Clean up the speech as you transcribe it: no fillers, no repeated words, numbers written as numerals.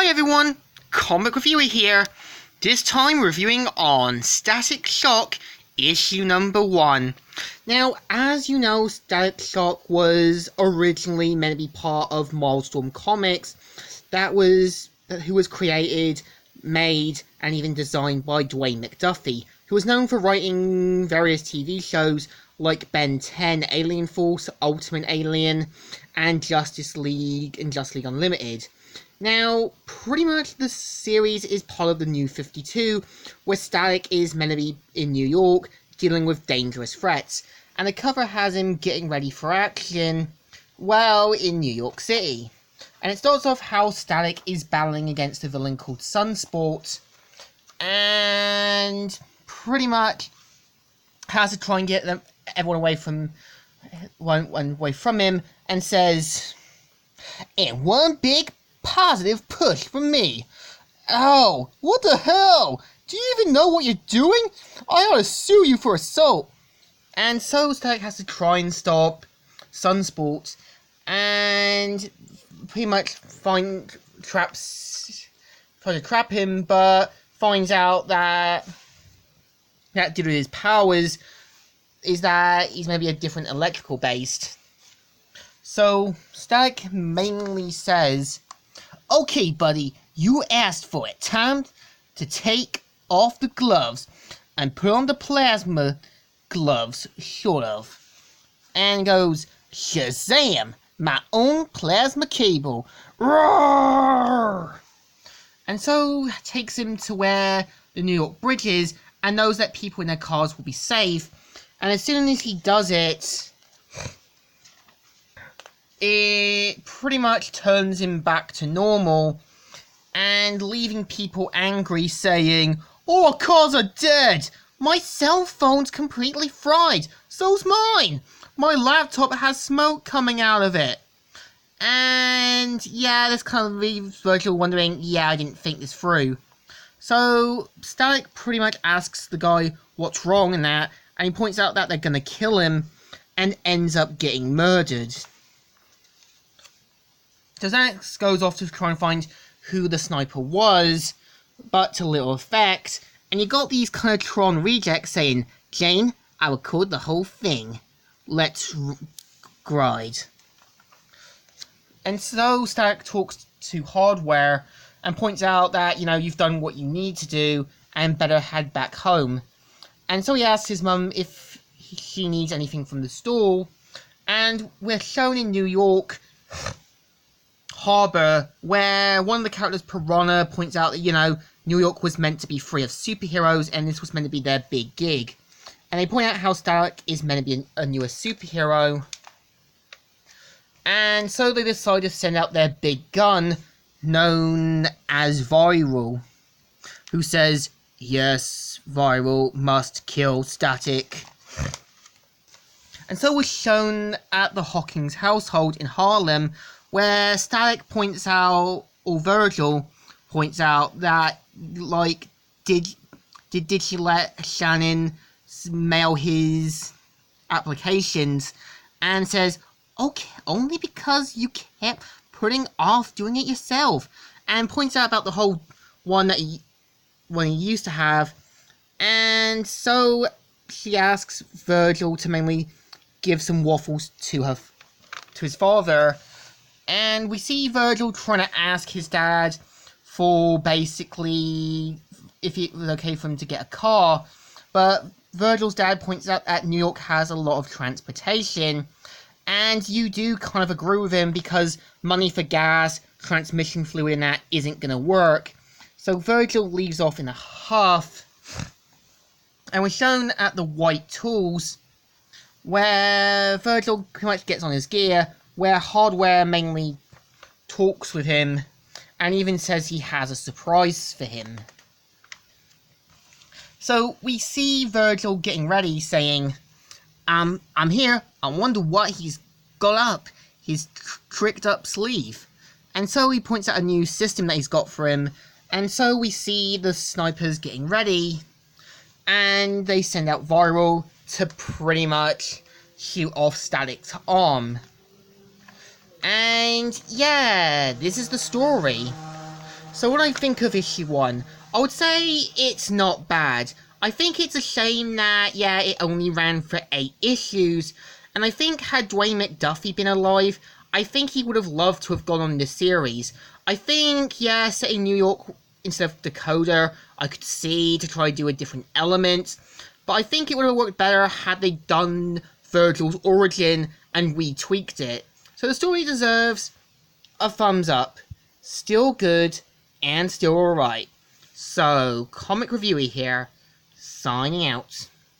Hi everyone, Comic Reviewer here, this time reviewing on Static Shock issue number 1. Now, as you know, Static Shock was originally meant to be part of Milestone Comics, who was created, made, and even designed by Dwayne McDuffie, who was known for writing various TV shows like Ben 10, Alien Force, Ultimate Alien, and Justice League and Justice League Unlimited. Now, pretty much the series is part of the New 52, where Static is meant to be in New York, dealing with dangerous threats, and the cover has him getting ready for action, well, in New York City. And it starts off how Static is battling against a villain called Sunsport, and pretty much has to try and get everyone away from him, and says, "And one big positive push from me. Oh, what the hell? Do you even know what you're doing? I ought to sue you for assault." And so Static has to try and stop Sunsport, and pretty much tries to trap him, but finds out that due to his powers is that he's maybe a different electrical based. So Static mainly says, "Okay, buddy, you asked for it. Time to take off the gloves and put on the plasma gloves, sort of." And goes, "Shazam! My own plasma cable. Roar!" And so takes him to where the New York Bridge is and knows that people in their cars will be safe. And as soon as he does it, it pretty much turns him back to normal, and leaving people angry, saying, "All our cars are dead! My cell phone's completely fried! So's mine! My laptop has smoke coming out of it!" And yeah, this kind of leaves Virgil wondering, I didn't think this through. So Static pretty much asks the guy what's wrong and that, and he points out that they're gonna kill him, and ends up getting murdered. So Static goes off to try and find who the sniper was, but to little effect. And you got these kind of Tron rejects saying, "Jane, I record the whole thing. Let's gride." And so Static talks to Hardware and points out that, you've done what you need to do and better head back home. And so he asks his mum if she needs anything from the store. And we're shown in New York Harbor, where one of the characters, Piranha, points out that, New York was meant to be free of superheroes, and this was meant to be their big gig. And they point out how Static is meant to be a newest superhero. And so they decide to send out their big gun, known as Viral, who says, "Yes, Viral must kill Static." And so we're shown at the Hawkins household in Harlem, where Static points out, or Virgil points out that, did she let Shannon mail his applications, and says, "Okay, only because you kept putting off doing it yourself," and points out about the whole one that he used to have. And so she asks Virgil to mainly give some waffles to his father. And we see Virgil trying to ask his dad for basically if it was okay for him to get a car. But Virgil's dad points out that New York has a lot of transportation. And you do kind of agree with him, because money for gas, transmission fluid, and that isn't going to work. So Virgil leaves off in a huff. And we're shown at the White Tools, where Virgil pretty much gets on his gear, where Hardware mainly talks with him, and even says he has a surprise for him. So we see Virgil getting ready, saying, I'm here. I wonder what he's got up his tricked up sleeve." And so he points out a new system that he's got for him. And so we see the snipers getting ready, and they send out Viral to pretty much shoot off Static's arm. And yeah, this is the story. So what I think of issue 1, I would say it's not bad. I think it's a shame that, yeah, it only ran for 8 issues, and I think had Dwayne McDuffie been alive, I think he would have loved to have gone on this series. I think, yeah, setting New York instead of Dakota, I could see to try to do a different element, but I think it would have worked better had they done Virgil's origin and retweaked it. So the story deserves a thumbs up. Still good and still alright. So, Comic Reviewy here, signing out.